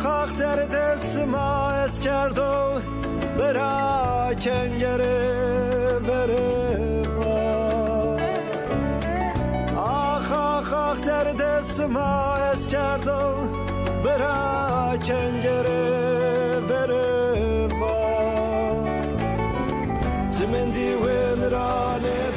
خاک در دستما از کرد و برا کنگره بره خاک در دستما از کرد و برا کنگره بره زمندی وین رانه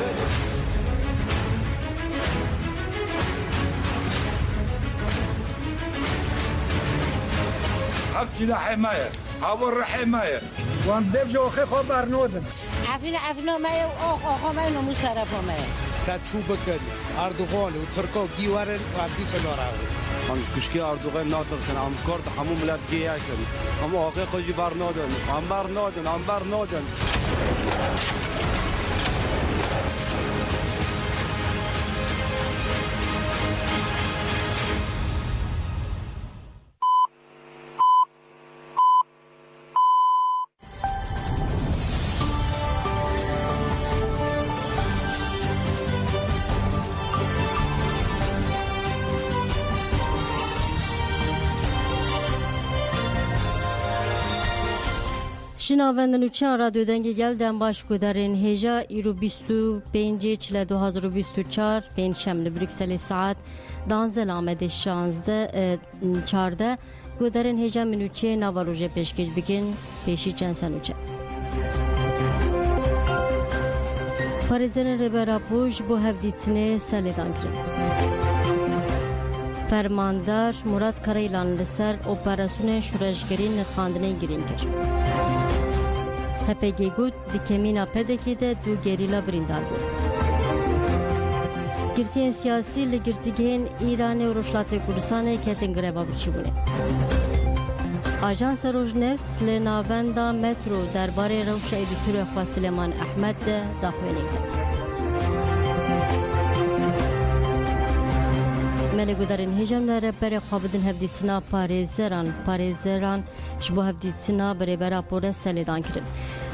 أبكي لحماية هاور حماية وان دفج أخي خبر نودن عفنا مايا وأخو مايا ومشرف مايا ساتشو بكن أردوغان وتركو جيوارن وعبدي سنوراوي همش كشكي أردوغان نادر سن عم كرد حمو ملاد جياشن هم أخي خجي بار نودن عم بار نودن شنوندن نوچان رادیو دنگی گلدن باش کدرین هجا ایرو 25 چل 2024 بین شمل بریکسل ساعت 12 آمده 14 کدرین هجا منوچه نواروژه پیشکش بکن پیشی چند سنوچه پارێزەرên Rêberapûj بۆ hevdîtinê selêdan kirin. Fermandar Murat Karaylan li ser operasyonên şûreşgerî nirxandinê girîn kir. HPG got di kemîna pedekê de du gerîla birîndar bû. Girtiyên siyasî li girtîgehên Îranê û Rojhilatê Kurdistanê ketin greva birçîbûnê. Ajansa Rojnefs li navenda metro derbarê rewşa êdîtûrê xwe Silêman Ehmed de daxuyanî kir. Melê gudarên hêjan li rêberê xwe bidin hevdîtina parêzeran ji bo hevdîtina bi Rêberapûrê selêdan kirin.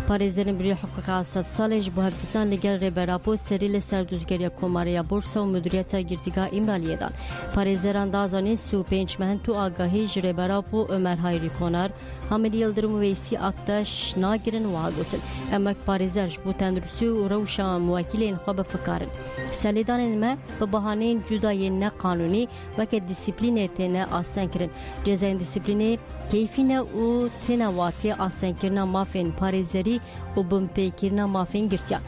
Parêzerên birî hiqûqa sed salê ji bo hevdîtina li gel Rêberapûr serî li ser dûzgeriya Komariya Borsa û Müdîriyeta Girtîgeha İmraliyê dan. Parêzeran dazanîn 35 mehên tu agahî ji Rêberapûr Ömer Hayrî Konar, Hamid Yıldırım û Veysî Aktaş nagirin wiha gotin. Emek parêzer ji bo tenduristî û rewşa muwekîlên xwe bifikarin. Selêdanên me bi bahaneyên cudayên neqanûnî weke dîsîplînê têne asten kirin. Cezayên dîsîplînê keyfîne û têne watiyê astenkirina mafên parêzerî û binpêkirina mafên girtiyan.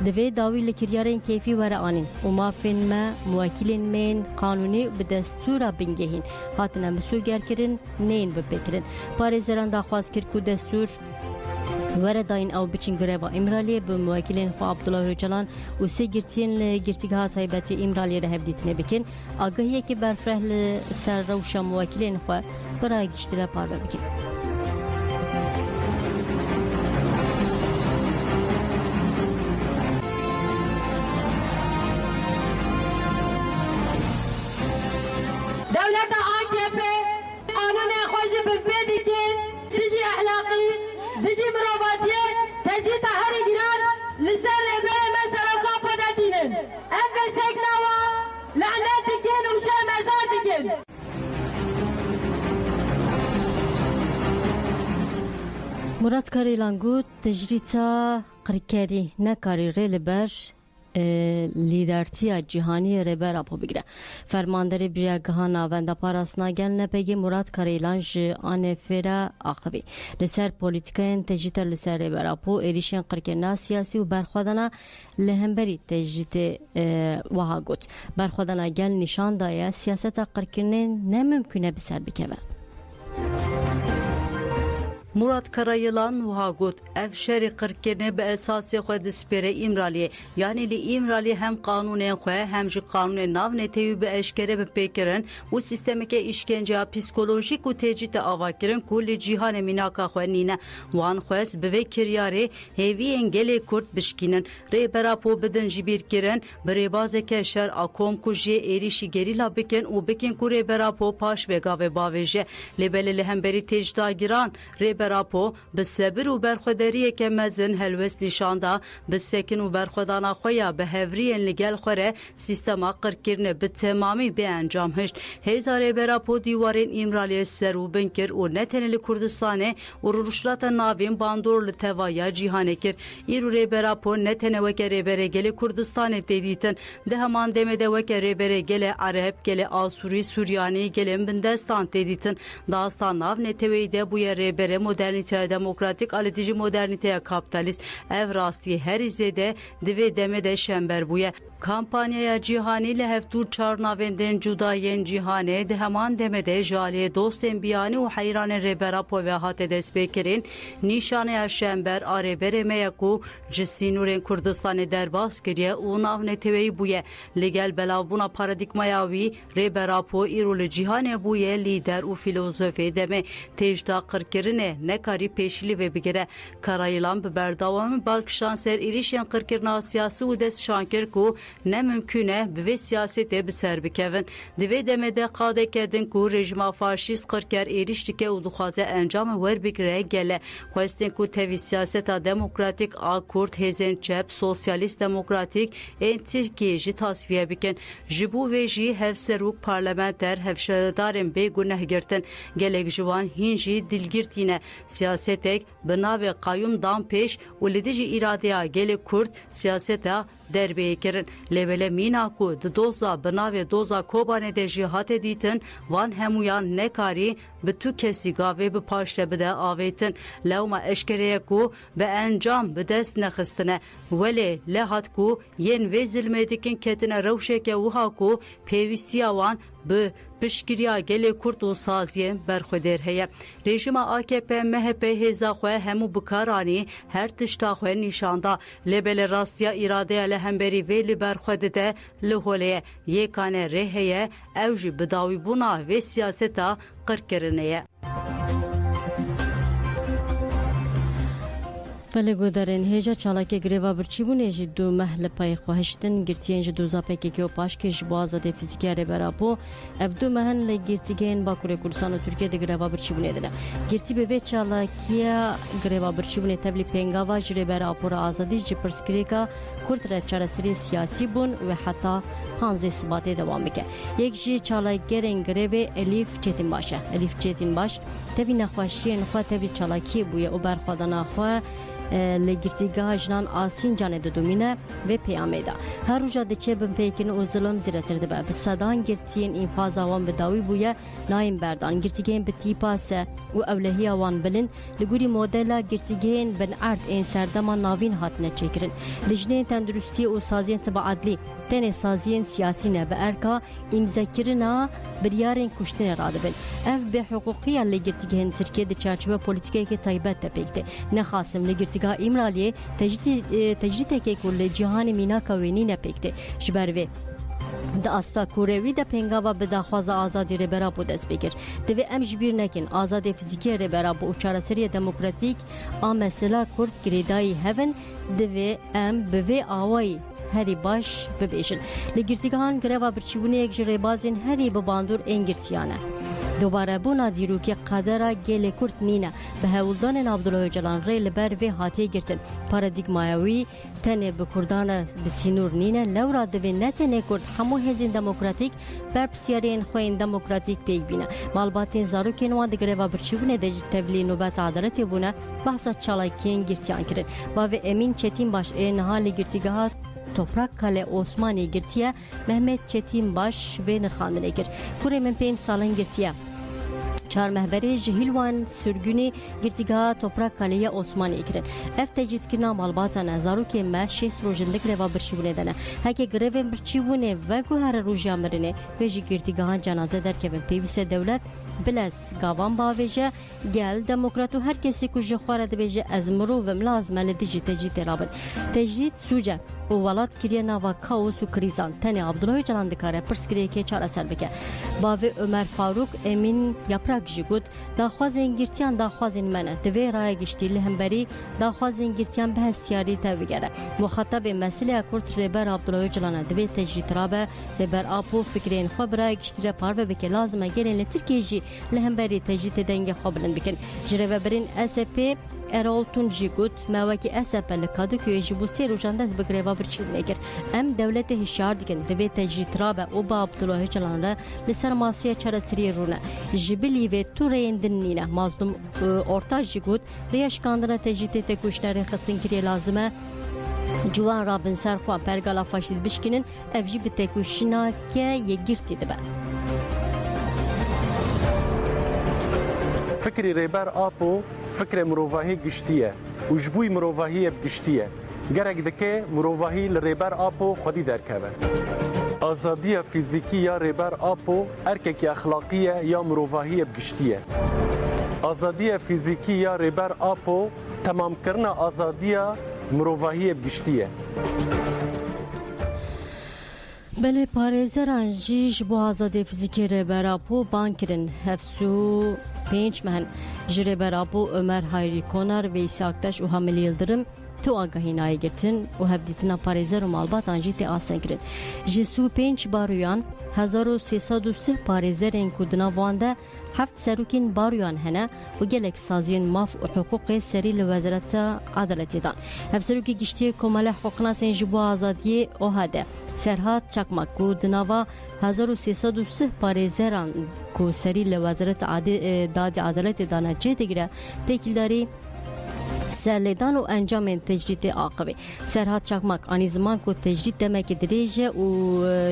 Divê dawî li kiryarên keyfî were anîn û mafên me muwekîlên me yên qanûnî bi destûra bingehîn hatine misûgerkirin neyên bipêkirin. Parêzeran daxwaz kir ku destûr were dayên ew biçin greva İmraliyê bi muwekîlên xwe Abdullah Öcalan û sê girtiyên li Girtîgeha Taybetî İmraliyê de hevdîtinê bikin. Agahiyekî berfireh li ser rewşa muwekîlên xwe bi ragihiştî parve bikin. Devleta AKP kanûnê xwe ji binpê dikin, dijî ehlaqî, dijî mirovatiye, tecîta herî giran li ser rêberê me serokê pedetînin. Ev vesek nawa lanet dikin û şermezar dikin. Murat Karaylan got tecrîta qirkerî nekarî rê li ber لیدرتیا جهانی Rêberapûr bigire. Fermanderê Birêgeha Navenda Parastina Gel Nepegê Murat Karaylan ji Anêfêra axivî. Li ser polîtikayên tecrîta li ser Rêberapûr êrişên qirkirina siyasî û berxwedana li hemberî tecrîtê wiha got. Berxwedana gel nîşan daye siyaseta qirkirinê ne mümkün e bi ser bikeve. Murat Karaylan wiha got ev şerê qirkirinê bi esasê xwe dispêre İmraliyê yanî li İmralî hem qanûnên xwe hem ji qanûnên navneteyî bi eşkere bipêkirin û sîstemeke îşkenceya psikolojîk û tecrîta avakirin ku li cîhanê mînaka xwe nîne. Wan xwest bi vê kiryarê hêviyên gelê Kurd bişkînin. Rêberapûr bidin jî bîrkirin bi rêbazeke şer a kom ku jê êrişî gerîla bikin û bikin ku Rêberapûr paş vêga vê bavêje. Lêbelê li hemberî tecdagiran رێبەراپۆ bi sebir û berxwedariyeke mezin helwest nîşanda bi sekin û berxwedana xwe ya bi hevriyên li gel xwe re sîstema qirkirinê bi temamî bê encam hişt. Hêza rêberapo dîwarên İmraliyê ser û bin kir û ne tenê li Kurdistanê û rûşilata navên bandor li tevaya cîhanê kir. Îro rêberapo ne tenê weke rêberê gelê Kurdistanê tê dîtin. Di heman demê de weke rêberê gelê Arab, gelê Asurî, Suryanî, gelê Bindestan tê dîtin. Dastan nav neteweyî de bûye rêberê modernîteya demokratîk alê dijî modernîteya kapitalîst. Ev rastî herî zêde divê demê de şember bûye. Kampanyaya cîhanî li hevdû çar navên tên cudayên cîhanê di heman demê de ji aliyê dostên biyanî û heyranên rêberapo ve hate destpêkirin. Nîşaneya şember a rêberê me ye ku ji sînûrên Kurdistanê derbas kiriye û nav neteweyî bûye. Li gel belavbûna paradigmaya wî rêberapo îro li cîhanê bûye lîder û filozofê demê têjda qirkirinê nekarî pêşîlî vê bigire. Karayılan bi berdawamî balkişan ser êrişên qirkirina siyasî û destşankir ku ne mümkün e bi vê siyasetê bi ser bikevin. Divê demê de qadê kedin ku rejima faşîst qirker êriş dike û dixwaze encamê werbigire gele. Xwestin ku tevî siyaseta demokratîk a Kurd hêzên çep, sosyalîst demokratîk ên Tirkiyê jî tasfiye bikin. Ji bo vê jî hevserok parlamenter hevşedarên bêguneh girtin. Gelek ji wan hîn jî dilgirtîne. Siyasetek bi navê qayyum dan pêş û li dijî îradeya gelê Kurd siyaseta derbeyê kirin. Lêbele mîna ku di doza bi navê doza Kobanê de jî hate dîtin, van hemûyan nekarî bi tu kesî gavê bi paş de bide avêtin. Lewma eşkereye ku bi encam bi dest nexistine. Welê lê hat ku yên vê zilmê dikin ketine rewşeke wiha ku pêwîstiya wan bi piştgiriya gelê Kurd û saziyên berxwedêr heye. Rejima AKP, MHP hêza xwe hemû bikaranî her tişta xwe nîşanda. Lêbele rastiya îradeya li hemberî vê li berxwe dide li holê ye. Yêkane rê heye ew jî bi dawîbûna vê siyaseta qirkirinê ye. Pele godarên hêja çalakê girêva birçîbûnê ji du meh li payê xwehiştin girtiyên ji doza PKK û paşkê ji bo azadê fîzîkî ya rêberapo ev du mehin li girtîgehên Bakurê Kurdistan û Tirkiye de girêva birçîbûnê dine. Girtî bi vê çalakiya girêva birçîbûnê tevlî pêngava ji rêberapora azadî ji pirsgirêka Kurd re çareseriyê siyasî bûn û heta hanzê sibatê dewam bike. Yek jî çalakgerên girêvê Elîf Çetinbaş e. Elîf Çetinbaş tevî nexweşiyên xwe tevî çalakiyê bûye û berxwedana xwe li girtîgeha jinan asîncanê didûmîne vê peyamê de. Her roja diçe bin pêkirin û zilim zîretir dibe. Bi sedan girtiyên înfaza wan bi dawî bûye nayên berdan. Girtîgehên bi tîpa se û ewlehiya wan bilind li gurî modela girtîgehên bin erd ên serdema navîn hatine çêkirin. Li jinên tendurustiyê û saziyên tiba adlî tenê saziyên siyasî ne bi erka îmzekirina biryarên kuştinê radibin. Ev bêhiqûqiya li girtîgehên Tirkiye di çerçeve polîtîkekê taybet de pêk de. Nexasim li girtîgeha İmraliyê tecrîtekê ku li cîhanê mînaka wê nîne pêk de. Ji ber vê di asta kurewî de pêngava bi daxwaza azadî rêberapo dest pê kir. Divê em ji bîr nekin azadê fîzîkî ya rêberapo û çareseriya demokratîk a mesela Kurd girêdayî hevin divê em bi vê awayî herî baş bibêjin. Li girtîgehan gireva birçîbûneyek ji rêbazên herî bi bandor ên girtiyan e. Dobarebûna dîrokê qedera gelê Kurd nîne. Bi hewildanên Abdullah Öcalan rê li ber vê hatiye girtin. Paradigmaya wî tenê bi Kurdan re bi sînûr nîne. Lewra divê ne tenê Kurd hemû hêzên demokratîk berpirsiyariyên xwe yên demokratîk pêk bîne. Malbatên zarokên wan di girêva birçîbûnê de tevlî nûbeta adeletê bûne behsa çalakiyên girtiyan kirin. Bavê Emîn Çetinbaş ê niha li girtîgeha Toprak Kale Osmanî girtiye Mehmet Çetinbaş vê nirxandinê kir. Kurê min 5 salên girtiye. Çarmehberê ji hîlwan sürgûnê girtîgeha Toprak Kaleya Osmanî kirin. Ev tecrîdkirina malbatan e zarokên me 6 rojin di girêva birçîbûnê de ne. Heke girêvên birçîbûnê veguhere roja mirinê vê jî girtîgehan cenaze derkevin. Pêwîst e dewlet biles gavan bavêje gel demokrat û her kesî ku ji xwe re dibêje ez mirovim lazim e li dijî tecrîdê rabin. Tecrîd sûce و ولات کریه ناوا کاوس و کریزان تنی عبدالله جلان دکاره پرسکریه که چاره سر بکه باوی عمر فاروق امین یپراک جگود داخوازین گرتیان داخوازین منه دوی رای گشتی لهمبری داخوازین گرتیان به هستیاری تاویگره مخاطب مسئله کرد ریبر عبدالله جلان دوی تجریت رابه ریبر آپو فکرین خواب رای گشتی را پارو بکه لازمه گرین لترکیه جی لهمبری تجریت دنگ خوابلن بکن جریوه برین SP Erol Tunci gut mevaki SPL Kadıköy bu serujan dest bi greva birçil nekir. Em devlete hişyar dikin divê tecrit rabe û ba Abdullah Öcalan re li ser masiya çaresiriyê rûne. Ji bilî vê tureyên din nîne. Mazlum orta jî gut rêya şikandina tecritê tekuşnerê xistin kiriye lazim e ciwan rabin ser xwe pergala faşîst bişkinin ev jî bi tekuşina ke yê girtî dibe. فكري ريبار آبو فكرة مروفاهي قشتية وجبوي مروفاهية بقشتية جرق ذكي مروفاهي لريبار آبو خدي دركبه آزادية فيزيكية ريبار آبو أرككي أخلاقية يا مروفاهية بقشتية آزادية فيزيكية ريبار آبو تمام كرنا آزادية مروفاهية بقشتية بله پارێزەران جیش بۆ ئازادی فیزیکی ڕێبەرابوو بانکردن هەفسو پێنج مەهن ji rêberabû Ömer Hayri Konar ve İshaktaş û Hamil Yıldırım tu agahînayê girtin û hevdîtina parêzer û malbatan jî tê asên kirin. Ji sû pênc baroyan 1330 parêzerên ku di nav wan de heft serokên baroyan hene û gelek saziyên maf û hiqûqê serî li Wezareta Adaletê dan. Hevserokê giştiyê Komala Hiqûqnasên ji bo azadiyê OHD Serhat Çakmak ku di nava 1330 parêzeran ku serî li Wezareta Dadê Adaletê dane cê digire têkildarî سرلیدان و انجام تجدید عاقبه سرحد چاکمک آنی زمان کو تجدید دمک دریجه و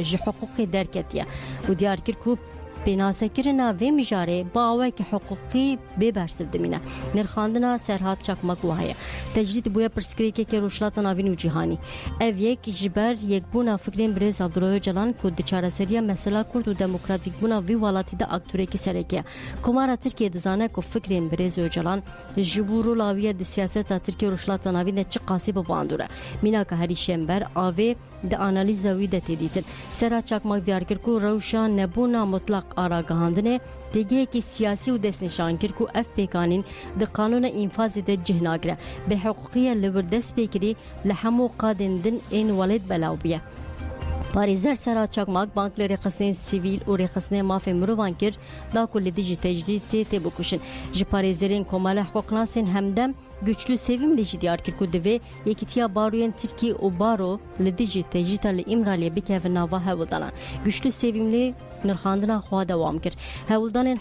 جه حقوق درکتیه و دیار کر کو بناسکرنا و مجاره باوی که حقوقی ببرسد دمینه نرخاندنا سرحد چاکمک وهایا تجدید بویا پرسکری که روشلات ناوین و جهانی اف یک جبر یک بونا فکرین برز عبدالله جلان کو دچاره سریه مثلا کرد و دموکراتیک بونا وی والاتی دا اکتوری که سرکیه کمارا ترکیه دزانه کو فکرین برز جلان جبورو لاویه د سیاست ترکیه روشلات ناوین چه قاسی بواندوره مینا که هری شنبر آوی د انالیز وی د تدیتن سرحد چاکمک دیار کر کو روشا نبونا مطلق آراگاهاندنه دیگه که سیاسی و دست نشان کرد که اف پیکانین د قانون انفاذ د جهناگره به حقوقیه لبردست بکری لحمو قادندن این ولد بلاوبیه پاریزر سرا چاکماک بانکلری خسنین سیویل و رخصنه مافی مروان کرد دا کل دیجی تجدید تی بکشن جی پاریزرین کمال حقوقناسین همدم güçlü sevimli diyar kirkudu ve yekitiya baroyen Türkiye o baro lidiji tecita li İmraliye bikevin nava hevuldanan. Güçlü sevimli nırxandına xwa devam kir. Hevuldanên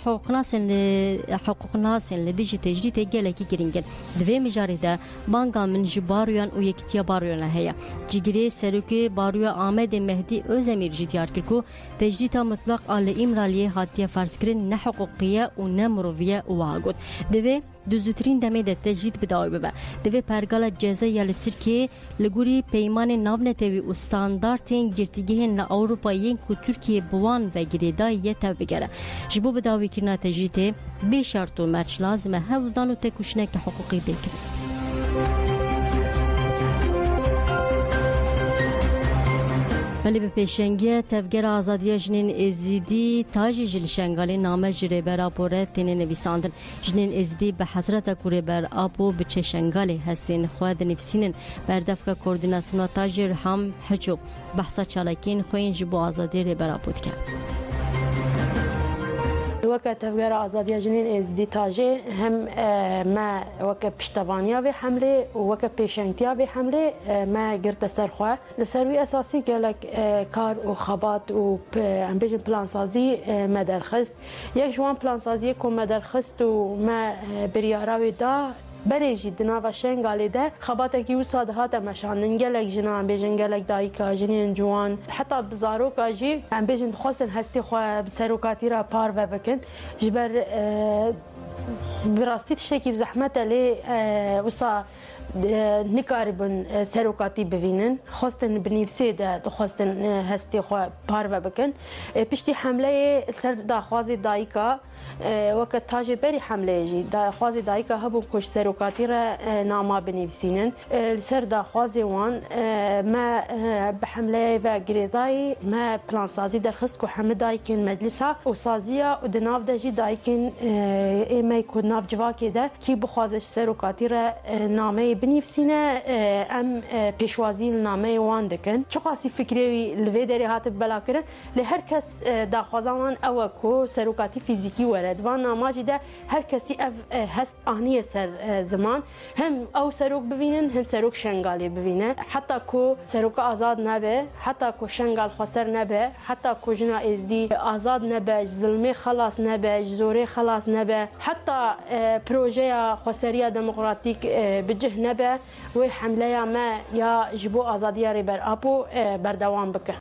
huquqnasin li dijî tecdîtê gelekî giring in. Divê mijarê de banga min ji baroyan û yekitiya baroyan heye. Cigirê serokê baroya Amedê Mehdî Özdemir jî diyar kir ku tecdîta mutlaq a li İmraliyê hatiye ferskirin ne huquqiye û ne miroviye û got. Divê düzütrin demê de tecdît bidawî bibe. Divê pergala cezaya li Tirkiye li gurî peymanên navnetewî û standartên girtîgehên li Ewropayên ku Tirkiye bi wan ve girêdayî tev bigere. Ji bo bidawîkirina tecdîtê bê şart û merç lazim e hevldan û tekuşineke hiqûqî bêkin. Belê bi pêşengiya tevgera azadiya jinên Êzidî tajî ji li Şengalê name ji rêberapo re têne nivîsandin. Jinên Êzidî bi hezreta ku rêberapo bi çê Şengalê hestên xwe dinivîsînin berdevka koordînasyona tajî Riham Hiçû behsa çalakiyên xwe yên ji bo azadiyê rêberapo dike. وەکە تەڤگەرە ئازادیە ژنین ئێزدی تاژێ هەم مە وەکە پشتەوانیا vê hemlê û weke pêşengtiya vê hemlê me girte ser xwe li ser wî esasî gelek kar û xebat û em bêjin plansazî me derxist yek ji wan plansaziyê ku me derxist û me biryara wê da berê jî di nava Şengalê de xebatekî wisa dihate meşandin gelek jinan bêjin gelek dayîka jinên ciwan heta bi zaroka jî em bêjin dixwastin hestê xwe bi serokatî re parve bikin ji ber براستی تشتێکی زەحمەتە لێ وسا نکاربن سەرۆکاتی ببینن خواستن بنیفسێدا دخواستن هەستی خوا پارڤە بکەن پشتی حملەیە سەر داخوازی دایکا وەکە تاژێ بەری حملەیەژی داخوازی دایکا هەبوو کوش سەرۆکاتی رە ناما بنیفسینن لەسەر داخوازی وان ما بە حملەیە بە گرێدایی ما پلانسازی دەرخست و هەمە دایکن مەجلیسا و سازیە و دناو دەژی دایکن ئێمەی کو ناو جواکێدا کی بخوازش سەرۆکاتی رە نامەی بنیفسینە ئەم پێشوازی نامەی وان دەکەن چقاسی فکرێوی لەوێ دەرێ هاتە بەلاکردن لە هەر کەس داخوازاوان ئەوە کۆ سەرۆکاتی فیزیکی وەرە دوان ناماژیدا هەر کەسی ئەv هەست ئاهنیە سەر زمان هەم ئەو سەرۆک ببینن هەم سەرۆک شەنگالێ ببینە حتا کۆ سەرۆکە ئازاد نەبێ حتا کۆ شەنگال خۆسەر نەبێ حتا کۆ ژنا ئێزدی ئازاد نەبێ زلمێ خەلاص نەبێ زۆرێ خەلاص نەبێ حتا پرۆژەیە خۆسەریە دەموقراتیک بجه نەبێ وی حملەیە مە یا ji bo azadiya rêber apo berdewam bike.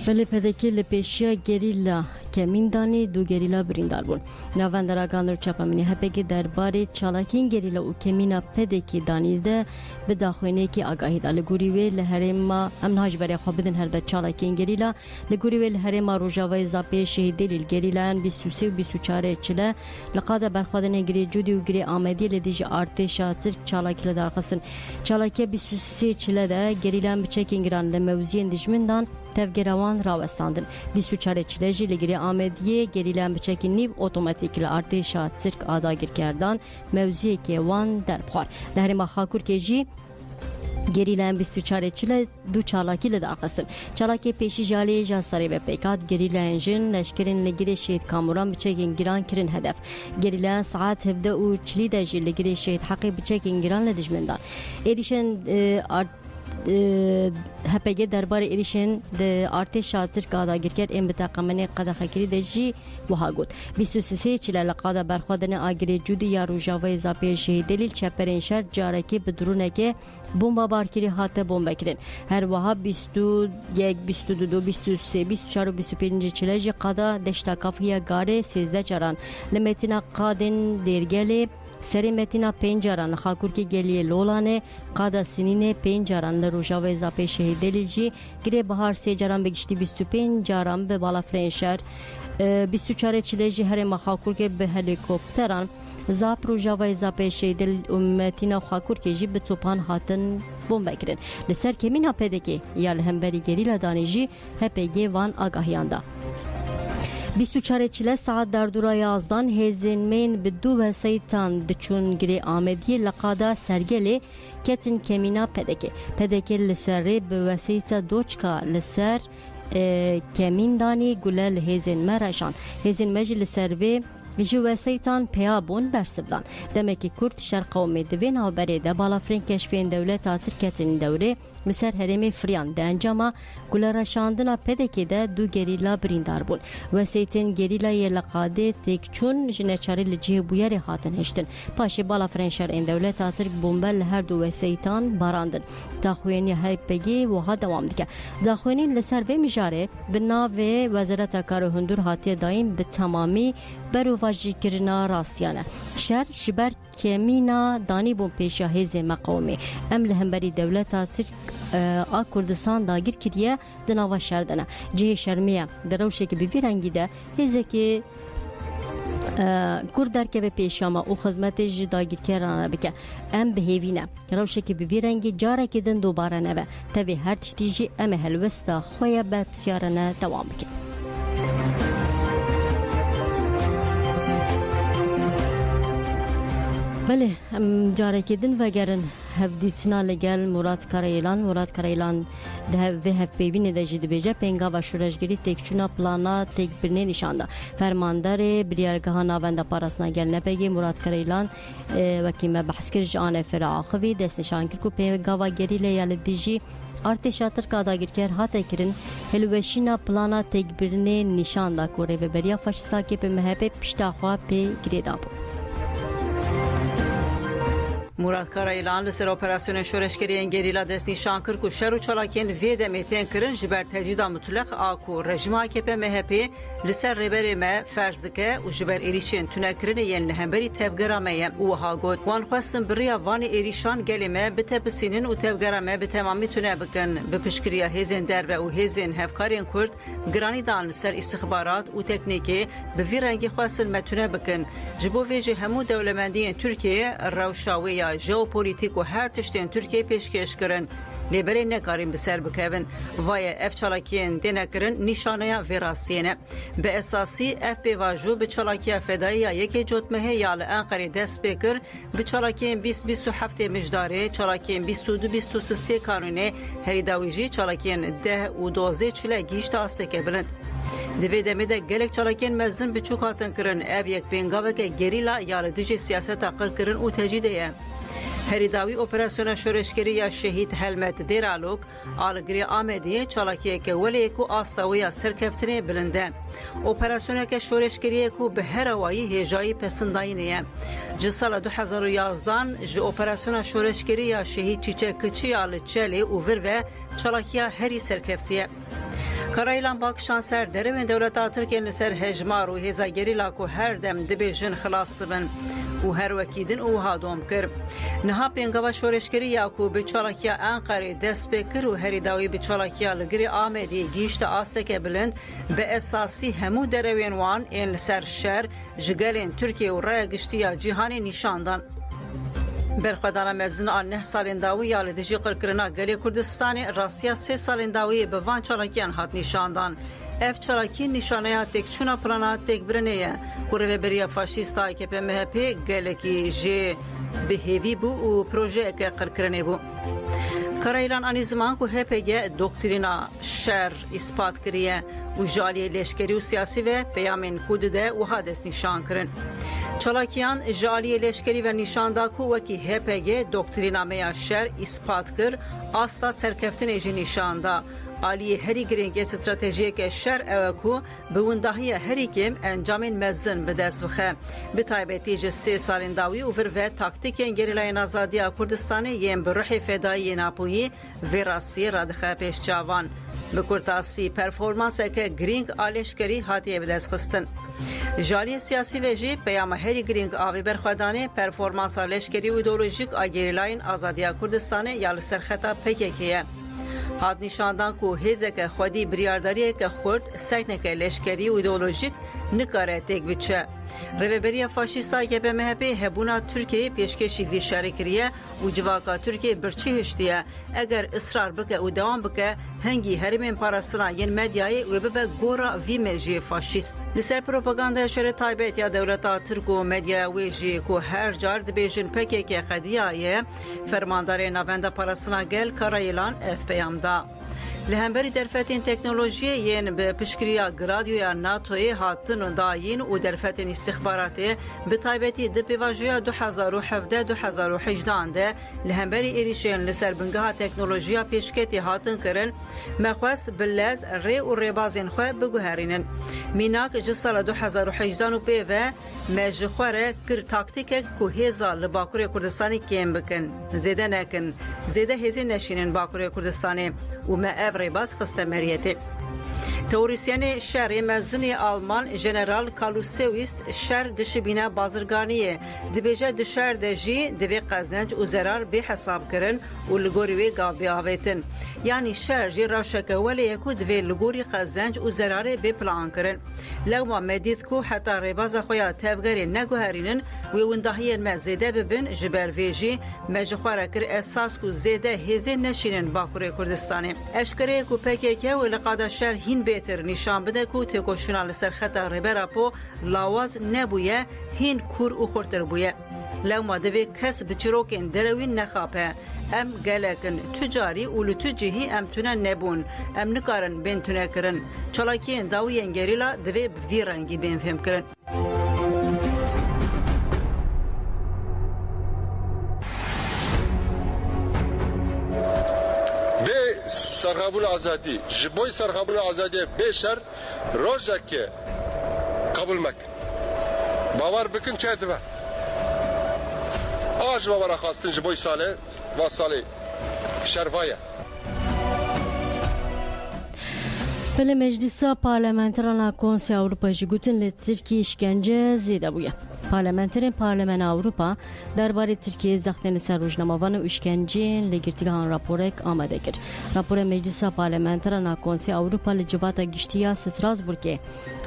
Belê pedekê li pêşiya gerîla Kemîndanê du gerîla birîndar bûn. Navenderagan Rûçapemînê hepekî derbarê çalakiyên gerîla û kemîna pedekê danî de bi daxuyaniyekî agahî da. Li gorî wê li herêma em niha ji berê xwe bidin helbet çalakiyên gerîla. Li gorî wê li herêma Rojavayê Zapê şehîdê lîl gerîlayan 23 û 24 çile li qada berxwedinê girê Cudî û girê Amediyê li dijî artêşa Tirk çalakî li darxistin. Çalakiya 23 çile de gerîlayan bi çekên giran li mewziyên dijmindan tevgerawan rawestandin. 24 çile jî li girê Amediyê gerîlayan bi çekên nîv otomatîk li artêşa Tirk adagirkerdan mewziyekê wan derbixwar. Li herêma Xakurkê jî gerîlayan 24 çile du çalakî li darxistin. Çalakê pêşî ji aliyê ja Serê ve pêkat gerîlayan jin leşkerên li girê Şehîd Kamuran bi çekên giran kirin hedef. Gerîlayan saet 17 û 40 de jî li girê Şehîd Heqê bi çekên giran li dijmindan. Êrişên HPG derbarê êrişên di artêşa Tirk adagirker ên bi teqemenê qedexekirî de jî wiha got. 23 çile li qada berxwedinê a girê Cudî ya Rojavayê Zapê şehîdê lîl çeperên şer carekê bi dronekê bomba barkirî hate bombekirin. Her wiha 21, 22, 23, 24 û 25 çile jî qada deşta kafiya garê 13 caran li metîna qadên dêrgelê Serê metîna 5 caran li Xakurkê geliyê Lolanê qada Sinînê 5 caran li Rojavayê Zapê şehîdê lîl jî girê bihar 3 caran bi giştî 25 caran bi balafirên şer 24 çile jî herêma Xakurkê bi helîkopteran Zap Rojavayê Zapê şehîdê lîl û metîna Xakurkê jî bi topan hatin bombekirin. Li ser kemîna pedekê ya li hemberî gerîla danî jî HPG van agahiyan da. 24 çile saat derdura yazdan hêzên bi du weseytan diçûn girê Amediyê li qada sergelê ketin kemîna pedekê. Pedekê li serê bi weseyta doçka li ser Kemîndanê gule li hêzên me reşan. Hêzên me jî li ser vê ji weseytan peya bûn bersivdan. Demekî Kurd şer qewmê di vê navberê de balafirên keşfên dewleta Tirk ketin dewrê li ser herêmê Firyan di encama gulereşandina pedekê de du gerîla birîndar bûn. Weseytên gerîlayê li qadê têkçûn ji neçarî li cihê bûyerê hatin hiştin. Paşê balafirên şerên dewleta Tirk bombe li her du weseytan barandin. Daxuyaniya HPG wiha dewam dike. Daxuyanîn li ser vê mijarê bi navê Wezareta Kar û Hundur hatiye dayîn bi temamî berovajîkirina rastiyane. Şer ji ber kemîna danîbûn pêşiya hêzên me qewmê. Em li hemberî dewleta Tirk a Kurdistan dagir kiriye di nava şer de ne. Cihê şermiye di rewşekê bi vî rengî de hêzekê Kurd derkeve pêşama û xizmetê ji dagirkeran bike. Em bihêvîne. Rewşekê bi vî rengî carekê din dobare nebe. Tevê her tiştî jî em ê helwesta xwe ya berpisyarane dewam bikin. Belê em carekê din vegerin hevdîtina li gel Murat Karayılan vê hevpeyvînê de jî dibêje pêngava şûreşgirî têkçûna plana têkbirinê nîşanda. Fermanderê biryargeha navenda parastina gel nepegê Murat Karayılan wekî me behs kir ji Anefêra Axivî destnîşan kir ku pêngava gerîlê ya li dijî artêşa Tirk adagirker hate kirin hilweşîna plana têkbirinê nîşan da ku rêveberiya faşîsta KP MHP pişta xwe pê girê dabû. Murat Karayılan li ser operasyona şoreşkeriyên gerîla destnîşan kir ku şer û çalakiyên vê demê tên kirin ji ber tecîda mutlaq a ku rejima AKP MHP li ser rêberê me ferz dike û ji ber êrişên tunekirinê yên li hemberî tevgera me ye. û wiha got wan xwestin bi rêya vanê êrîşan gelê me bitepsînin û tevgera me bi temamî tune bikin. Bi piştgiriya hêzên derve û hêzên hevkarên Kurd giranî dan li ser îstixbarat û teknîkê bi vî rengî xwestin me tune bikin. Ji bo vê jî hemû dewlemendiyên Tirkiye rewşa wê ya jeopolîtîk û her tiştên Tirkiye pêşkêş kirin. Lêberê nekarîn bi ser bikevin. Vaye ev çalakiyên tê nekirin nîşaneya vê rastiyê ne. Bi esasî ev pêvajû bi çalakiya fedaiya yekê cotmehê ya li Enqerê dest pê kir bi çalakiyên 20-27 mijdarê, çalakiyên 22-23 kanûnê herî dawî jî çalakiyên 10 û 12 çile gîşta asteke bilind. Di vê demê de gelek çalakiyên mezin biçûk hatin kirin. Ev yek pêngaveke gerîla ya li dijî siyaseta qirkirin û tecîdê ye. Herî dawî operasyona şoreşkerî ya Şehîd Helmet Dêralok algirê Amediyê çalakiyeke welê ku asta wê ya serkeftinê bilind e. Operasyoneke şoreşkeriyê ku bi her awayî hêjayî pesindayînê ye. Ji sala 2011 ji operasyona şoreşkerî ya Şehîd Çîçek Kıçî ya li Çelê û vir ve çalakiya herî serkeftiye. Karayılan Bakşan ser derewên dewleta Tirkiyeyên li ser hejmar û hêza gerîla ku her dem dibêjin xilas dibin û her wekî din û wiha dom kir. Niha pêngava şoreşkerî ya ku bi çalakiya Enqerê dest pê kir û herî dawî bi çalakiya li girê Amediyê gîşta asteke bilind bi esasî hemû derewên wan ên li ser şer ji gelên Tirkiye û raya giştiya cîhanê nîşandan. Berxwedana mezin a 9 salên dawî ya li dijî qirkirina gelê Kurdistanê rastiya 3 salên dawî bi van çalakiyan hat nîşandan. Ev çalakî nîşaneya têkçûna plana têkbirinê ye ku rêveberiya faşîsta AKP MHP gelekî jê bihêvî bû û projeyeke qirkirinê bû. Karayılan anî ziman ku HPG doktrîna şer îspat kiriye û ji aliyê leşkerî û siyasî ve peyamên ku dide wiha destnîşan kirin. Çalakiyan ji aliyê leşkerî ve nîşanda ku wekî HPG doktrîna me ya şer îspat kir asta serkeftinê jî nîşanda. Aliyê herî girîngê stratejiyeke şer ew ku bi windahiya herî kêm encamên mezin bi dest bixe. Bi taybetî ji 3 salên dawî û vir ve taktîkên gerîlayên azadiya Kurdistanê yên bi rihê fedayiyê Napoyî vê rastiyê radixe pêşçavan. Bi kurtasî performanseke girîng a leşkerî hatiye bi dest xistin. Ji aliyê siyasî ve jî peyama herî girîng a vê berxwedanê performansa leşkerî û îdeolojîk a gerîlayên azadiya Kurdistanê ya li ser xeta PKK ye. Hat nîşandan ku hêzeke xwedî biryadariyeke xurt sekneke leşkerî û îdeolojîk nikare têk biçe. Rêveberiya faşîsta AKP MHP hebûna Tirkiyeyê pêşkêşî vî şerê kiriye û civaka Tirkiye birçî hiştiye. Eger ısrar bike û dewam bike hengî herêmên parastina yên medyayê wê bibe gora vî mejiyê faşîst. Li ser propagandaya şerê taybet ya dewleta Tirk û medyaya wê jî ku her car dibêjin PKK xediya ye, fermandarê navenda parastina gel Karayılan ev peyamda. Li hemberî derfetên teknolojiyê yên bi piştgiriya Gradyoya NATOyê hatin dayîn û derfetên îstixbaratê bi taybetî di pêvajoya 2017-2018 de li hemberî êrişên li ser bingeha teknolojiya pêşketê hatin kirin, me xwest bi lez rê û rêbazên xwe biguherînin. Mînak ji sala 2018 û pê ve me ji xwe re kir taktîkek ku hêza li Bakurê Kurdistanê kêm bikin, zêde nekin, zêde hêzê neşînin Bakurê Kurdistanê û me ev rêbaz xiste meriyetê. Teorîsyenê şerê mezinê Alman General Kalusewist şer dişibîne bazirganiyê dibêje di şer de jî divê qezenc û zerar bê hesab kirin û li gorî wê gav biavêtin. Yanî şer jî rewşeke welê ye ku divê li gorî qezenc û zerarê bê plan kirin. Lewma me dît ku heta rêbaza xwe ya tevgerê neguherînin wê windahiyên me zêde bibin ji ber vê jî me ji xwe re kir esas ku zêde hêzê neşînin Bakurê Kurdistanê. Eşkereyê ku PKK û li qada şer hîn bêtir nîşan bide ku têkoşîna li ser xeta rêbera po lawaz nebûye, hîn kûr û xurtir bûye. Lewma divê kes bi çîrokên derewî nexape. Em gelekin tücarî û li tu cihî em tune nebûn. Em nikarin bên tune kirin. Çalakiyên dawiyên gerîla divê bi vî rengî bên fêm kirin. Serxabûla azadî, ji bo serxabûla azadiyê bêşer rojekê qebûl mekin. Bawer bikin çê dibe. آج و برا خواستن جبوی ساله و ساله شرفایه Pele Meclisa Parlamenterana Konseya Avrupa ji gotin li Tirkiye işkence zêde bûye. Parlamenterên Parlamena Avrupa derbarê Tirkiye zextên li ser rojnamavan û işkenceyên li girtîgehan raporek amade kir. Raporê Meclisa Parlamenterana Konseya Avrupa li civata giştiya Strasbourgê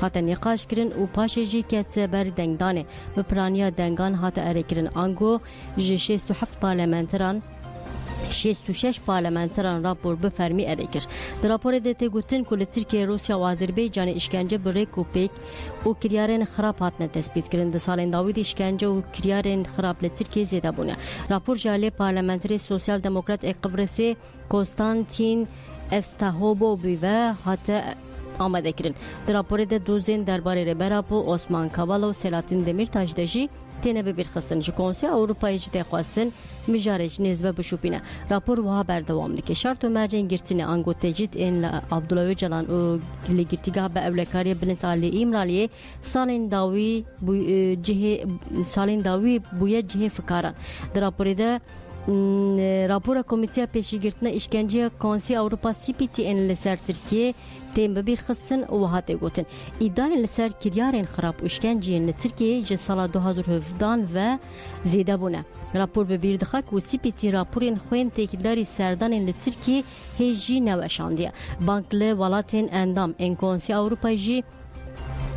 hate nîqaş kirin û paşê jî ketse ber dengdanê bi piraniya dengan hate erêkirin ango ji 67 parlamenteran 66 parlamenteran rapor bi fermî erêkir. Di raporê de tê gotin ku li Tirkiye, Rusya û Azerbaycanê işkence bi rêk û pêk û kiryarên xirab hatine tespît kirin. Di salên dawî de işkence û kiryarên xirab li Tirkiye zêde bûne. Rapor ji alê parlamenterê Sosyal Demokrat ê Qibrîsê Konstantin Evstahobovi ve hate amade kirin. Di raporê de dozên derbarê Rêbera Osman Kavala û Selahattin Demirtaş de jî têne bibîrxistin. Ji Konseya Ewropayê jî tê xwestin mijarê ji nêzve bişopîne. Rapor wiha berdewam dike. Şart û mercên girtînê ango tecîd ên li Abdullah Öcalan û li girtîgeha bi ewlekariya Bülent Alî İmraliyê salên dawî bûye cihê fikaran. Di raporê de rapora Komîteya Pêşîgirtina İşkenceya Konseya Avrupa CPT ên li ser Tirkiye tên bibîrxistin û wiha tê gotin. İddiayên li ser kiryarên xirab û işkenceyên li Tirkiye ji sala 2017 ve zêde bûne. Rapor bibîr dixe ku CPT raporên xwên têkildarî serdanên li Tirkiye hê jî neweşandiye. Bank li welatên endam ên Konseya Avropayê jî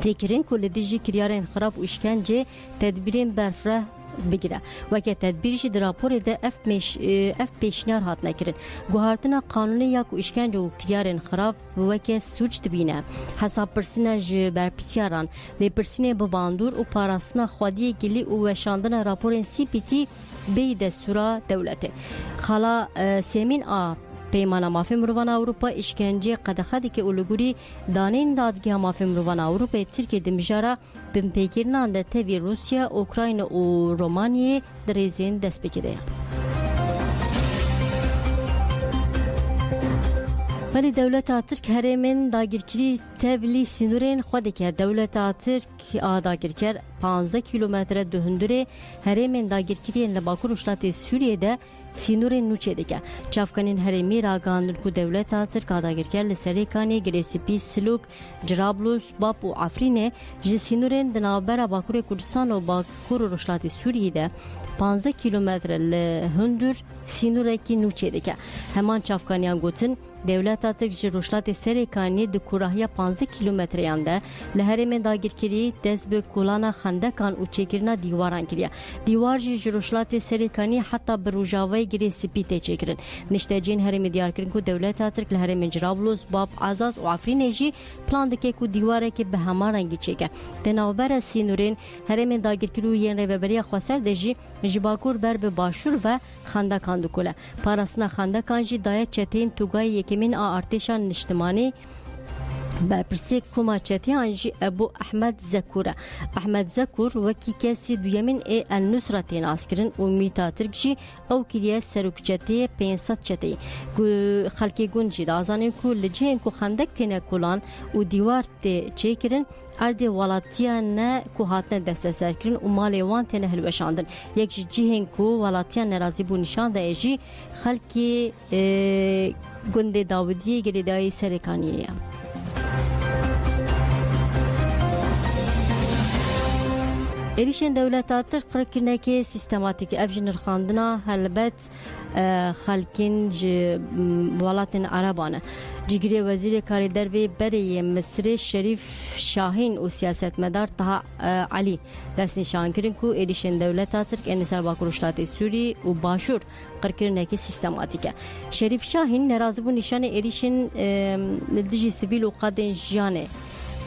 têkirin ku li dijî kiryarên xirab û işkence tedbîrên berfireh bigire. Weke tedbîr jî di raporê de ev pêşniyar hatine kirin. Guhartina qanûnî ya ku işkence û kiryarên xirab weke suç dibîne. Hesabpirsîna ji berpirsyaran, lêpirsînê bi bandûr û parastina xwediyê gilî û weşandina raporên CPT bê destûra dewletê. Xala Semîn a Peymana Mafê Mirovan Avrupa işkence qedexedeke û li gorî danên dadgeha Mafê Mirovan Avrupayê Tirkiye di mijara binpêkirinan de tevî Rusya, Ukrayna û Romanyayê di rêzên destpêkê de ye. Belê Dewleta Tirk herêmên dagirkirî tevlî sînorên xwe dike. Dewleta Tirk a dagirker 15 kilometre di hundirê herêmên dagirkiriyên li Bakur û Şilatê Sûriyeyê sînorên nûçê dike. Çavkanên herêmî ragihandin ku Dewleta Tirk a dagirker li Serêkanê, Girêsipî, Silûk, Cirablus, Bap û Afrînê ji sînorên di navbera Bakurê Kurdistan û Bakur û Şilatê Sûriyeyê de 15 kilometre li hundir sînorekî nûçê dike. Heman çavkaniyan gotin Dewleta Tirk ji Rojhilatê Serêkanê di kurahiya 15 kilometreyan de li herêmên dagirkirî dest bi kulana xendekan û çêkirina dîwaran kiriye. Dîwar jî ji Rojhilatê Serêkanê heta bi Rojavayê Girêsipî tê çêkirin. Nişteciyên herêmê diyar kirin ku Dewleta Tirk li herêmên Cirablus, Bap, Azaz û Afrînê jî plan dike ku dîwarekê bi hema rengî çêke. Di navbera sînorên herêmên dagirkirî û yên rêveberiya Xweser de jî ji Bakur ber bi başûr ve xendekan dikule. Parastina xendekan jî daye çeteyên Tugayê Yekemîn a Artêşa Niştimanî berpirsê Kuma Çetiyan jî Ebu Ahmed Zekur. Ahmed Zekur wekî kesî duyemîn ê El Nusra tên askirin û Mîta Tirk jî ew kiriye serokçetiyê 500 çeteyî. Xelkê gund jî dazanîn ku li cihên ku xendek têne kulan û dîwar tê çêkirin erdê welatiyan ne ku hatine desteserkirin û malê wan têne hilweşandin. Yek ji cihên ku welatiyan nerazî bû nîşan daye jî xelkê gundê Dawidiyê Girêdayî Serêkaniyê ye. Êrişên Dewleta Tirk qirikirnekê sîstematîk ev ji nirxandina helbet xelkên ji welatên Ereban e. Cîgirê Wezîrê Karê Dervê Berê Misrê Şerîf Şahîn û siyasetmedar Taha Elî destnîşan kirin ku êrişên Dewleta Tirk ên li ser Bakur û Şilatê Sûrî û Başûr qirikirnekê sîstematîk e. Şerîf Şahîn nerazîbû nîşanê êrişên li dijî sivîl û qedên jiyanê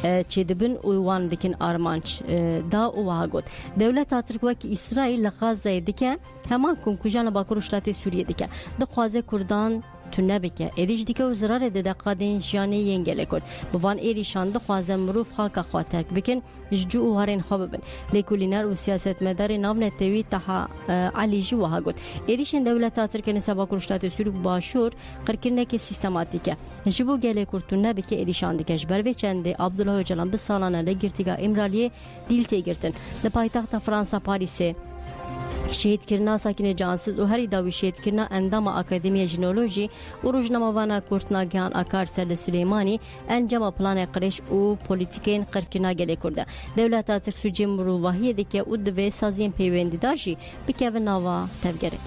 çêdibin û wan dikin armanc da û wiha got. Dewleta Tirk wekî İsraîl li Xazayê dike heman komkujana Bakur û Şilatê Sûriyê dike. Dixwaze Kurdan tu nebike. Êrîş dike û zirarê dide qedên jiyanê yên gelê Kurd. Bi van êrîşan dixwaze mirov xaka xwe terk bikin ji cû û herên xwe bibin. Lêkolîner û siyasetmedarê navnetewî Taha Elî jî wiha got. Êrişên Dewleta Tirk ên li ser Bakur û Şilatê Sûrî û Başûr qirikirnekê sîstematîk e. Ji bo gelê Kurd tu nebike êrîşan dike. Ji ber vê çendê Abdullah Öcalan bi salan li girtîgeha İmraliyê dîl tê girtin. Li paytexta Fransa Parîsê شهید کرنا ساکن جانسز و هری داوی شهید کرنا اندام اکادمی ژنولوژی و روزنامه‌وانا کورتناگیان آکار سل سلیمانی انجام پلان قرش و پلیتیکین قرکنا گلی کرده دولت ترکسوجی مروواهی دیگه او دوی سازین پیوندیدار جی بکه نوا تفگره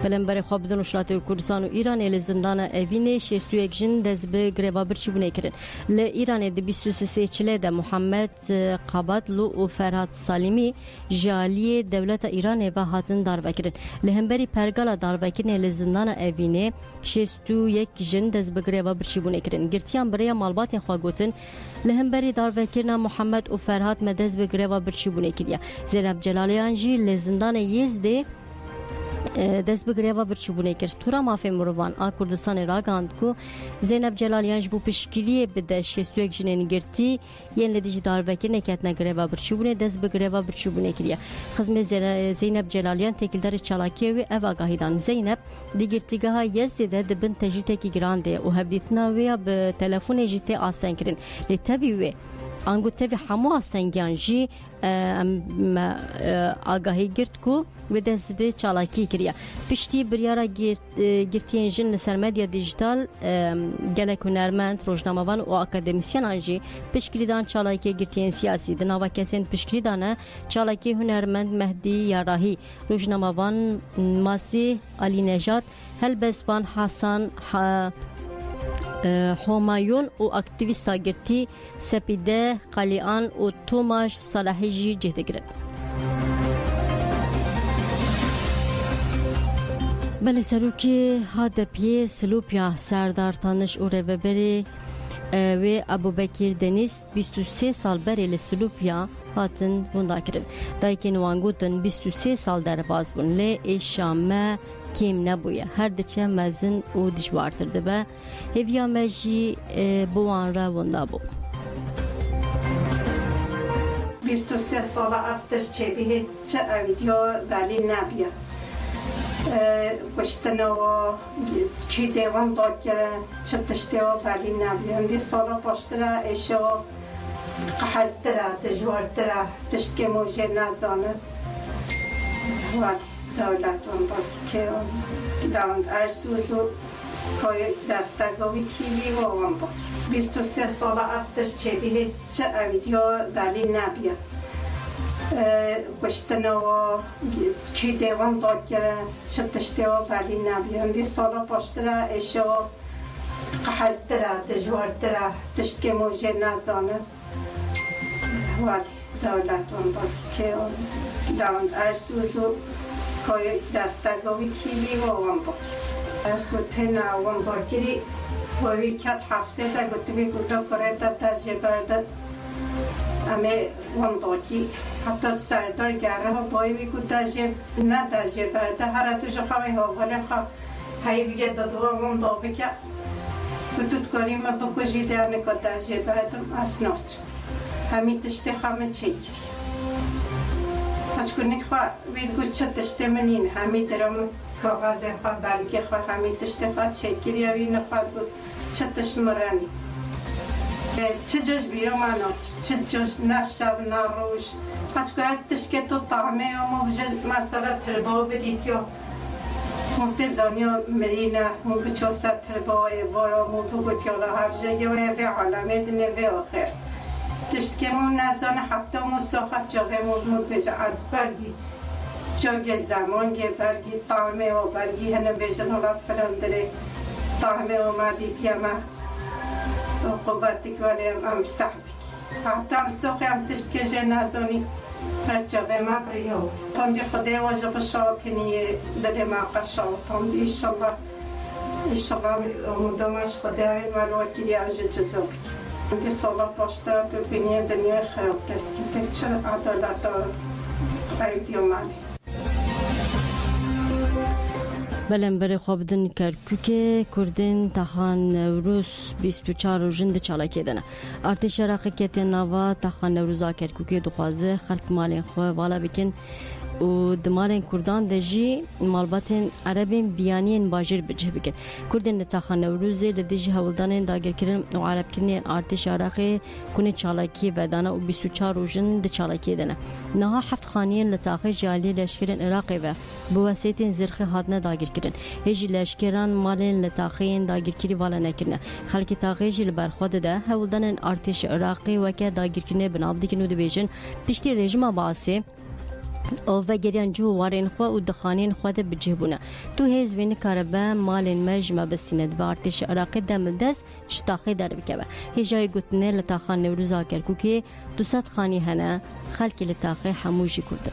بلنبر خواب بدون وشلات کردستان و ایران ال زندان اوین 61 جن دز به گریوا برچی بونه کردن ل ایران د 23 چله د محمد قبادلو و فرهاد سالمی جالی دولت ایران و هاتن دار بکردن لهمبری پرگالا دار بکردن ل زندان اوین 61 جن دز به گریوا برچی بونه کردن گرتیان برای مالبات خواگوتن لهمبری دار بکردن محمد و فرهاد مدز به گریوا برچی بونه کردیا زینب جلالیان جی ل زندان یزد دست بگریوا برچوبونه کرد تورا مافی مروان آ کردستان راگاند کو زینب جلالیان جبو پشکیلی بده 61 جنین گرتی ین لدیج داربکی نکت نگریوا برچوبونه دست بگریوا برچوبونه کریه خزم زینب جلالیان تکیلدار چالاکی و او آگاهیدان زینب دیگرتیگاه یزده ده دبن تجیته کی گرانده و هفدیتنا ویا به تلفون جیته آسان کرن لطبی و آنگو تفی همو آسانگیان جی آگاهی گرد کو و دست به چالاکی کریه پشتی بریارا گرتین جن لسر مدیا دیجیتال گلک هنرمند روزنامه‌وان و اکادمیسیان آنجی پشکریدان چالاکی گرتین سیاسی دناوا کسین پشکریدانه چالاکی هنرمند مهدی یاراهی روزنامه‌وان ماسی علی نژاد هلبسبان حسن همایون و اکتیویستا گرتی سپیده قلیان و توماش صلاحی جی جهده گرد بله سروکی هادپی سلوپیا سردار تانش و روبری و ابوبکر دنیس 23 سال بری لسلوپیا هاتن بوندا کرد دایکن وانگوتن 23 سال در باز بون لی ایشامه کیم نبویه هر دچه مزن و دشوارترده به هیویا مجی بوان را بوندا بو 23 سال افتش چه بیه چه اویدیو ولی نبیه گشتنه و چی دیوان داد که چه تشته و ولی نبیه اندی سالا پاشتره ایشه و قحلتره دجوارتره تشتکه موجه نزانه ولی دولت اون با که داند ارسوز و کای دستگاهی کیوی و اون با 23 سال افتش چه بیه چه اویدیو ولی نبیه گشتنه و چی دیوان داد که چه تشته و ولی نبیه اندی سالا پاشتره ایشه و قحلتره دجوارتره تشتکه موجه نزانه ولی دولت اون با که داند ارسوز و کای دستگاهی کیوی و اون با گوته نه اون با گیری وی کت حفظه ده گوته بی گوته کره ده تجربه ده همه اون با کی حتی سردار گره ها بایی بی گوته نه تجربه ده هر توش خواه ها ولی خواه هایی بگه دادو اون با بکه گوتوت کاری ما بکجیده نکا تجربه ده اسناچ همین تشته همه چه گیری کنی خواه ویدگو چه تشته منین همی درم کاغذ خواه بلگی خواه همی تشته خواه چه گیری اوی نخواه بود چه تشت مرانی چه جوش بیرو منو چه جوش نه شب نه روش که تشکه تو طعمه و مبجد مثلا تربا بدید یا مفت زانیا مرینه مو بچوسته تربای وارا مو بگوت یالا هفجه یا وی عالمه دنه وی آخر تشت که مون نزان حتی مساخت جاگه مون بجعد برگی جاگه زمان گه برگی طعمه و برگی هنه بیجن حالا فرندره طعمه و مدید یمه قوبتی که ولی هم صحبی حتی هم ساخه هم تشت که جه نزانی هر جاگه ما بریو تاندی خده واجه بشاطنی دده ما قشاطان ایشالله مدامش خده هاین ملوکی اوجه جزاوی این سالا پاشته تو بینی دنیای خیالتر که چه عدالت ها ایدیو مالی بلن بر خوابدن کرکوک کردن تخان نوروز 24 روزند چالاکی دنه ارتش عراق کتی نوا تخان نوروزا کرکوک دخوازه خلق مالین خو والا بکن و دمارن کردان دجی مالباتن عربین بیانین باجر بجه بکن کردن تخان نوروزه لدجی هولدان داگر کردن و عرب کردن ارتش عراق کنه چالاکی ودانه و 24 روزند چالاکی دنه نها هفت خانیین لتاخی جالی لشکرین عراقی و بواسطه زرخ هادنه داگر کردن هجی لشکران مالین لتاخین داگر کری والا نکرنه خلکی تاخیجی لبرخواد ده هولدان ارتش عراقی وکه داگر کرنه بنابدی کنو دبیجن پشتی رژیم باسی او و گریان جو وارین خوا و دخانین خوا ده بجهبونه تو هیز بین کاربه مالین مجمع بستیند و ارتش عراقی دمل دست شتاخی در بکبه هجای گوتنه لتاخان نوروزا کرکوکی 200 خانی هنه خلکی لتاخی حموجی کرده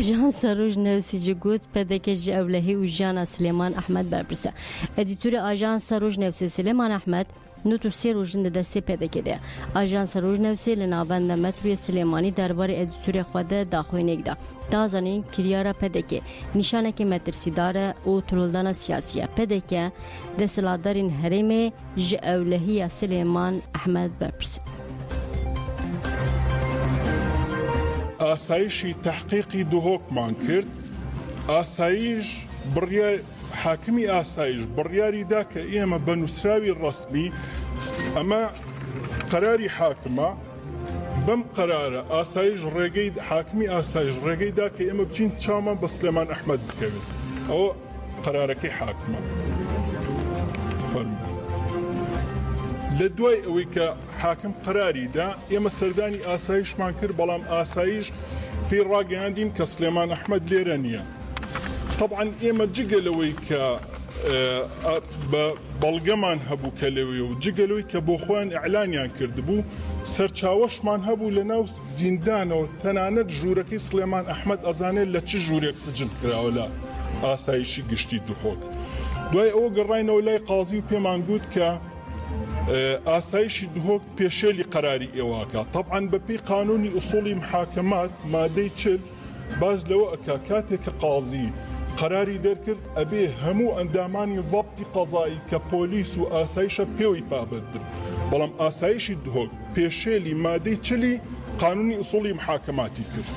آژانس روز نویسی جگوت پدکش اولهی و جانا سلیمان احمد برپرسه ادیتور آژانس روز نویسی سلیمان احمد نوتو سی روزند دستی پدکده آژانس روز نویسی لنابند متروی سلیمانی درباره ادیتور خود داخوی نگده دازانین کریارا پدکه نشانه که مترسی داره و ترولدان سیاسیه پدکه دستلادارین حریم ج اولهی سلیمان احمد برپرسه ئاسایشی تحقیقی دهۆکمان کرد ئاسایش بڕیار حاکمی ئاسایش بڕیاریدا کە ئێمە بە نووسراوی ڕەسمی ئەمە قەراری حاکمە بەم قەرارە ئاسایش ڕێگەی حاکمی ئاسایش ڕێگەیدا کە ئێمە بچین چاومان بە سلێمان ئەحمەد بکەوێت ئەوە قەرارەکەی حاکمە لە دوای ئەوەی کە حاکم قەراریدا ئێمە سەردانی ئاسایشمان کرد بەڵام ئاسایش پێی ڕاگەیاندین کە سلێمان ئەحمەد لێرە نییە طبعا ئێمە جگەلەوەی کە بەڵگەمان هەبوو کە لەوێ و جگەلەوەی کە بۆ خۆیان ئیعلانیان کردبوو سەرچاوەشمان هەبوو لە ناو زیندانەوە تەنانەت ژوورەکەی سلێمان ئەحمەد ئەزانێت لە چ ژوورێک سجن کراوە لە ئاسایشی گشتی دهۆک دوای ئەوە گەڕاینەوە لای قازی و پێمان گوت کە ئاسایشی دهۆک پێشێلی قەراری ئێواکە طبعا بەپێی قانونی ئوسوڵی محاکەمات مادەی چل باش لەوە ئەکا کاتێک کە قازی قەراری دەرکرد ئەبێ هەموو ئەندامانی زەبتی قەزایی کە پۆلیس و ئاسایشە پێوەی پابەت بن بەڵام ئاسایشی دهۆک پێشێلی مادەی چلی قانونی ئوسوڵی محاکەماتی کرد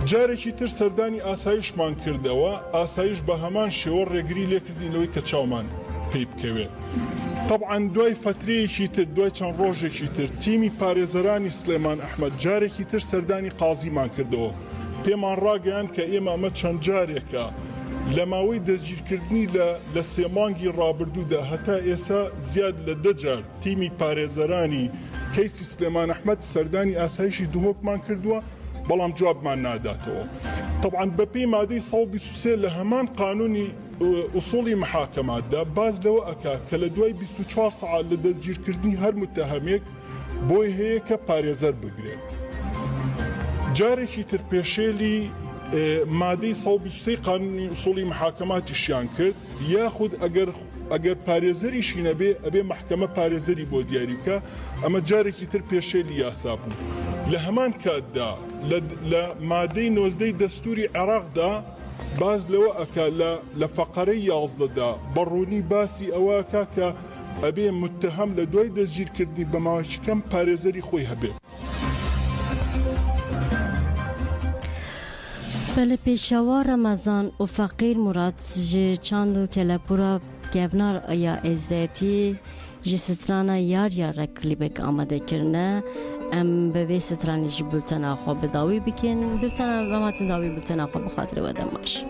جارێکی تر سەردانی ئاسایشمان کردەوە ئاسایش بە هەمان شێوە ڕێگری لێکردینەوەی کە چاومان پێی بکەوێت طبعا دوای فترەیەکی تر دوای چەند ڕۆژێکی تر تیمی پارێزەرانی سلێمان ئەحمەد جارێکی تر سەردانی قازیمان کردەوە پێمان ڕاگەیان کە ئێمە ئەمە چەند جارێکە لە ماوەی دەستگیرکردنی لە سێمانگی ڕابردوودا هەتا ئێستا زیاد لە 10 جار تیمی پارێزەرانی کەیسی سلێمان ئەحمەد سەردانی ئاسایشی دهۆکمان کردووە بەڵام جوابمان ناداتەوە طبعا بەپێی مادەی 123 لە هەمان قانونی ئوسوڵی محاکەماتدا باز لەوە ئەکا کە لە دوای 24 سەعات لە دەستگیرکردنی هەر متتەهەمێک بۆی هەیە کە پارێزەر بگرێت جارێکی تر پێشێلی مادەی 123 قانونی ئوسوڵی محاکەماتیشیان کرد یاخود ئەگەر پارێزەریشی نەبێ ئەبێ محکەمە پارێزەری بۆ دیاری بکە ئەمە جارێکی تر پێشێلی یاسا بوو لە هەمان کاتدا لە مادەی 19 دەستوری عێراقدا باز لەوە ئەکا لە فەقەرەی 11دا بەڕوونی باسی ئەوەکە کە ئەبێ متتەهەم لە دوای دەستگیرکردنی بە ماوەیەکی کەم پارێزەری خۆی هەبێ بله پیشوا رمضان و فقیر مراد جی چاندو کلپورا گفنار یا ازدیتی جی سترانا یار کلیبک آماده کرنه ام به وی سترانی جی بلتن آخوا بداوی بکن بلتن و ماتن داوی بلتن آخوا بخاطر ودن باش